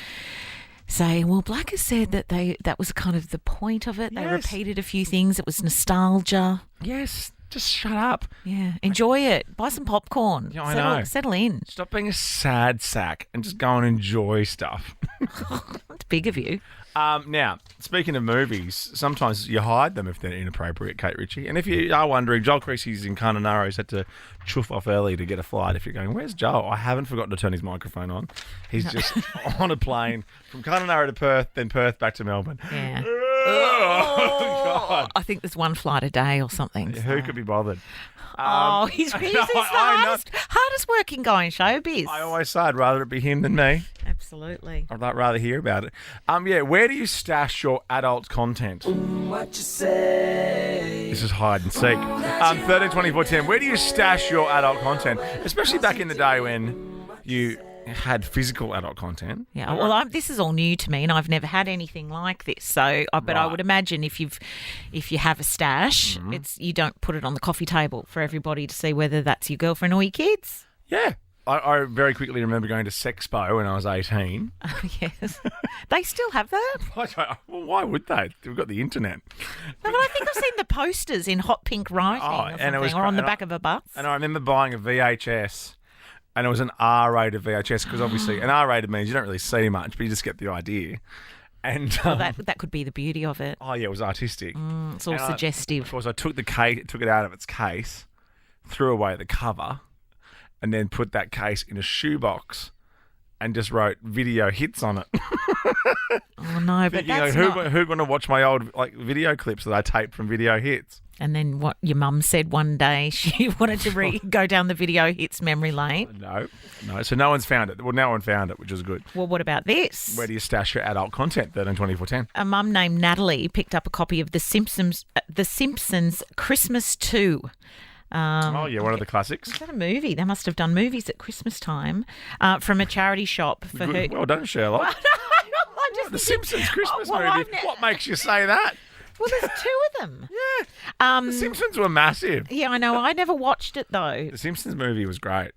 say, well, Black has said that was kind of the point of it. They repeated a few things. It was nostalgia. Yes. Just shut up. Yeah. Enjoy it. Buy some popcorn. Yeah, I know. Settle in. Stop being a sad sack and just go and enjoy stuff. That's big of you. Now, speaking of movies, sometimes you hide them if they're inappropriate, Kate Ritchie. And if you are wondering, Joel Creasy's in Kununurra. He's had to chuff off early to get a flight. If you're going, where's Joel? I haven't forgotten to turn his microphone on. He's just on a plane from Kununurra to Perth, then Perth back to Melbourne. Yeah. Oh, God. I think there's one flight a day or something. Yeah, who could be bothered? He's the no, hardest working guy in showbiz. I always say I'd rather it be him than me. Absolutely. I'd rather hear about it. Where do you stash your adult content? What you say? This is hide and seek. 13, 24, 10. Where do you stash your adult content? Especially back in the day when you had physical adult content. Yeah, well, this is all new to me, and I've never had anything like this. So, but I would imagine if you have a stash, you don't put it on the coffee table for everybody to see whether that's your girlfriend or your kids. Yeah. I very quickly remember going to Sexpo when I was 18. Oh, yes. They still have that? Well, why would they? We've got the internet. No, but I think I've seen the posters in hot pink writing or on the back of a bus. And I remember buying a VHS, and it was an R-rated VHS, because obviously an R-rated means you don't really see much, but you just get the idea. And that could be the beauty of it. Oh, yeah, it was artistic. It's all suggestive. Of course, I took it out of its case, threw away the cover, and then put that case in a shoebox and just wrote video hits on it. Oh, no, but thinking, that's who's going to watch my old video clips that I taped from video hits? And then what your mum said one day, she wanted to go down the video hits memory lane. No. So no one's found it. Well, no one found it, which is good. Well, what about this? Where do you stash your adult content? 132410. A mum named Natalie picked up a copy of The Simpsons Christmas 2. One of the classics. Is that a movie? They must have done movies at Christmas time from a charity shop for her. Well done, Sherlock. The Simpsons Christmas movie. What makes you say that? Well, there's two of them. Yeah. The Simpsons were massive. Yeah, I know. I never watched it, though. The Simpsons movie was great.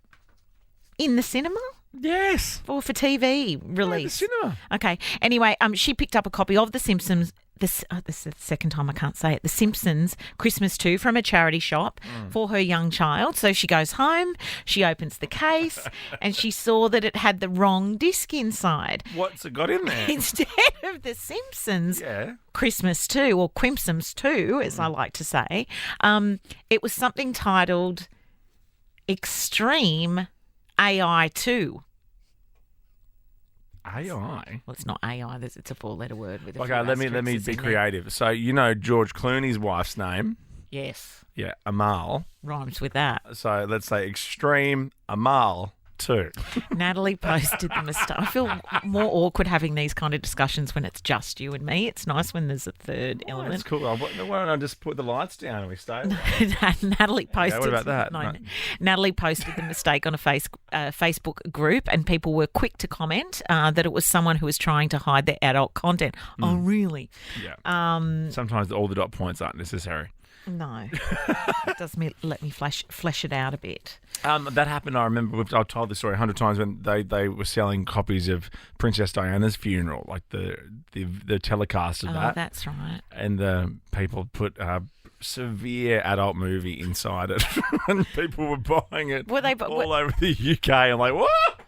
In the cinema? Yes. Or for TV release? The cinema. Okay. Anyway, she picked up a copy of The Simpsons. This is the second time I can't say it. The Simpsons Christmas 2 from a charity shop for her young child. So she goes home, she opens the case, and she saw that it had the wrong disc inside. What's it got in there? Instead of The Simpsons Christmas 2, or Quimpsums 2, as I like to say, it was something titled Extreme AI 2. AI? Well, it's not AI. It's a four-letter word with a Okay, let me be creative. So you know George Clooney's wife's name? Yes. Yeah, Amal. Rhymes with that. So let's say Extreme Amal 2. Natalie posted the mistake. I feel more awkward having these kind of discussions when it's just you and me. It's nice when there's a third element. That's cool. Why don't I just put the lights down and we stay? Natalie posted. What about that? No. Natalie posted the mistake on a Facebook group, and people were quick to comment that it was someone who was trying to hide their adult content. Oh, really? Yeah. Sometimes all the dot points aren't necessary. No, it does let me flesh it out a bit. That happened. I remember I've told this story 100 times when they were selling copies of Princess Diana's funeral, like the telecast of that. Oh, that's right. And the people put a severe adult movie inside it, and people were buying it all over the UK. I'm like, what?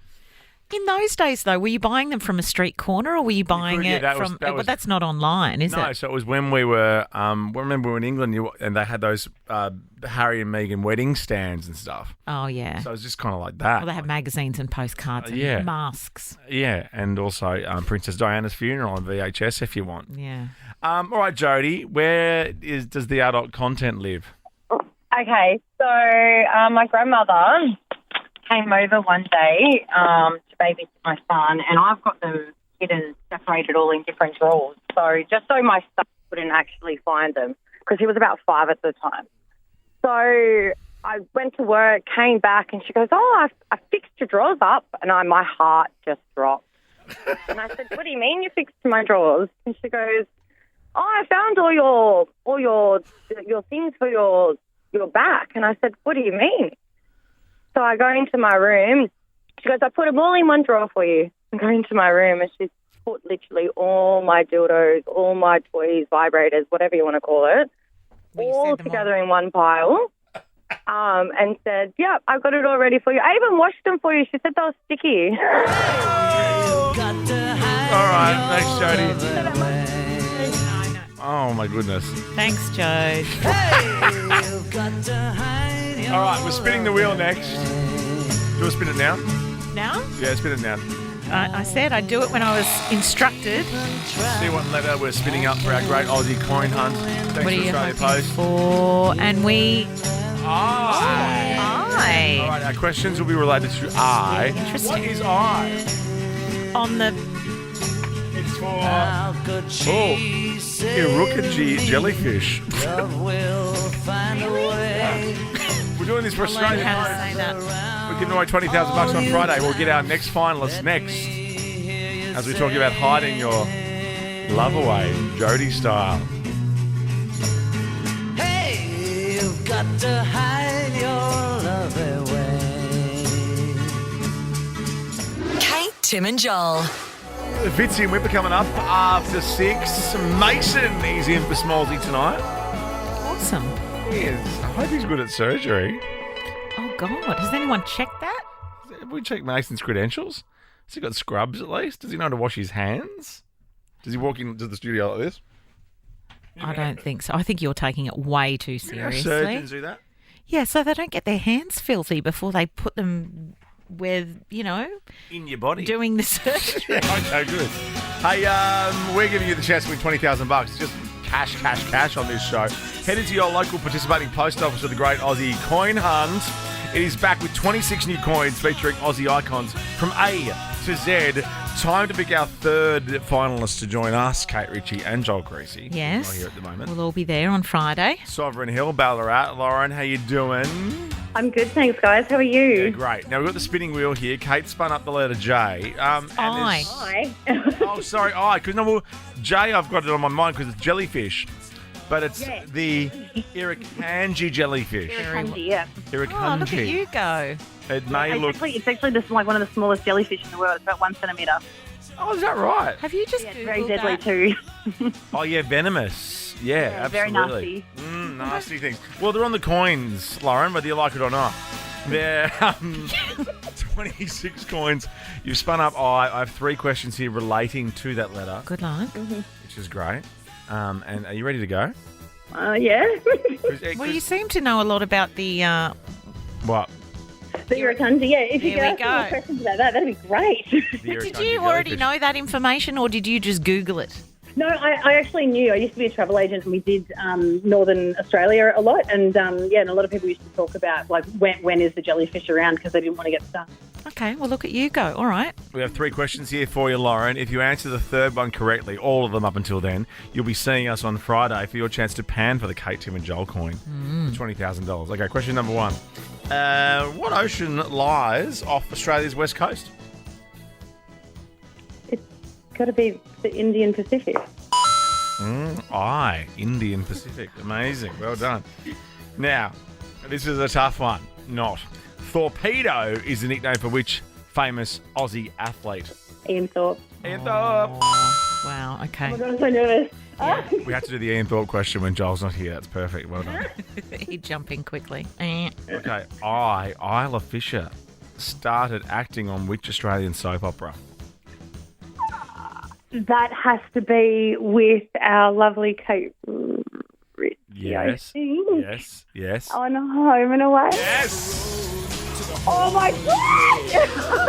In those days, though, were you buying them from a street corner, or were you buying it from? But that's not online, is it? No, so it was when we were. I remember we were in England, and they had those Harry and Meghan wedding stands and stuff. Oh yeah. So it was just kind of like that. Well, they had magazines and postcards and masks. Yeah, and also Princess Diana's funeral on VHS if you want. Yeah. All right, Jody, where does the adult content live? Okay, so my grandmother came over one day to babysit my son, and I've got them hidden, separated all in different drawers. So just so my son couldn't actually find them, because he was about 5 at the time. So I went to work, came back, and she goes, "Oh, I fixed your drawers up," and my heart just dropped. And I said, "What do you mean you fixed my drawers?" And she goes, "Oh, I found all your things for your back." And I said, "What do you mean?" So I go into my room. She goes, "I put them all in one drawer for you." I go into my room, and she's put literally all my dildos, all my toys, vibrators, whatever you want to call it, all together in one pile, and said, "Yep, I've got it all ready for you. I even washed them for you." She said they were sticky. All right, thanks, Jody. Oh, my goodness. Thanks, Joe. All right, we're spinning the wheel next. Do you want to spin it now? Now? Yeah, spin it now. I said I'd do it when I was instructed. See what letter we're spinning up for our Great Aussie Coin Hunt. Thanks What for are you Australia hoping Post. for? And we... I. I. All right, our questions will be related to I. Interesting. What is I? On the... It's for... Irukaji jellyfish. We're doing this for Australia How to Post. say that. We're giving away $20,000 on Friday. We'll get our next finalist next, as we talk about hiding your love away, Jody style. Hey, you've got to hide your love away. Kate, Tim and Joel. Fitzy and Whipper coming up after 6. Mason, he's in for Smallsy tonight. Awesome. Yes. I hope he's good at surgery. Oh, God. Has anyone checked that? Have we checked Mason's credentials? Has he got scrubs at least? Does he know how to wash his hands? Does he walk into the studio like this? I don't think so. I think you're taking it way too seriously. Surgeons do that? Yeah, so they don't get their hands filthy before they put them where, in your body. Doing the surgery. Okay, good. Hey, we're giving you the chance to win $20,000. Just cash on this show. Head into your local participating post office for the Great Aussie Coin Hunt. It is back with 26 new coins featuring Aussie icons from A to Z. Time to pick our third finalist to join us, Kate Ritchie and Joel Greasy. Yes. Right here at the moment. We'll all be there on Friday. Sovereign Hill, Ballarat. Lauren, how you doing? I'm good, thanks, guys. How are you? Yeah, great. Now, we've got the spinning wheel here. Kate spun up the letter J. I. Oh, sorry, I. Because J, I've got it on my mind because it's jellyfish. But it's the Irukandji jellyfish. Irukandji, yeah. Irukandji. Oh, look at you go. It may look... It's actually just like one of the smallest jellyfish in the world. It's about 1 centimetre. Oh, is that right? Have you just It's Googled very deadly that? too. Oh, yeah, venomous. Yeah, very absolutely. Nasty things. Well, they're on the coins, Lauren, whether you like it or not. They're 26 coins. You've spun up I. I have 3 questions here relating to that letter. Good luck. Which is great. And are you ready to go? Yeah. Well, you seem to know a lot about the... What? The Irukandji, yeah. If you There could we ask me more go. questions about that, that'd be great. Did you already know that information or did you just Google it? No, I actually knew. I used to be a travel agent and we did Northern Australia a lot. And, and a lot of people used to talk about, like, when is the jellyfish around because they didn't want to get stung. Okay, well, look at you go. All right. We have 3 questions here for you, Lauren. If you answer the third one correctly, all of them up until then, you'll be seeing us on Friday for your chance to pan for the Kate, Tim and Joel coin for $20,000. Okay, question number 1. What ocean lies off Australia's west coast? It's got to be the Indian Pacific. Indian Pacific. Amazing. Well done. Now, this is a tough one. Not. Torpedo is the nickname for which famous Aussie athlete? Ian Thorpe. Ian Thorpe. Wow, okay. Oh my God, I'm so nervous. We have to do the Ian Thorpe question when Joel's not here. That's perfect. Well done. He'd jump in quickly. Okay. Isla Fisher started acting on which Australian soap opera? That has to be with our lovely Kate Ritchie. Yes. I think. Yes. On Home and Away. Yes. Oh my God!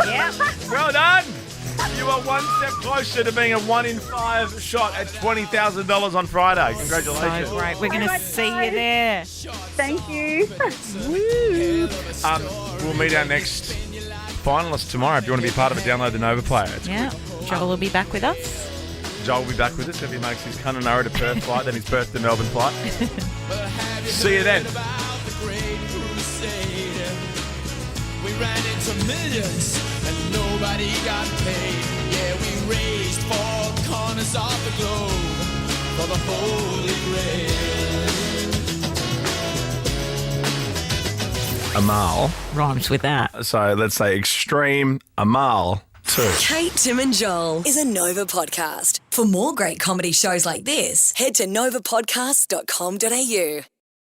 Yeah. Well done. You are one step closer to being a 1 in 5 shot at $20,000 on Friday. Congratulations. So great. We're going to see you there. Thank you. We'll meet our next finalist tomorrow. If you want to be part of it, download the Nova player. Yeah. Joel will be back with us. Joel will be back with us if he makes his Kununurra to Perth flight, then his Perth to Melbourne flight. See you then. We ran into millions and nobody got paid. Yeah, we raised 4 corners of the globe for the Holy Grail. Amal. Rhymes with that. So let's say extreme Amal 2. Kate, Tim and Joel is a Nova podcast. For more great comedy shows like this, head to novapodcast.com.au.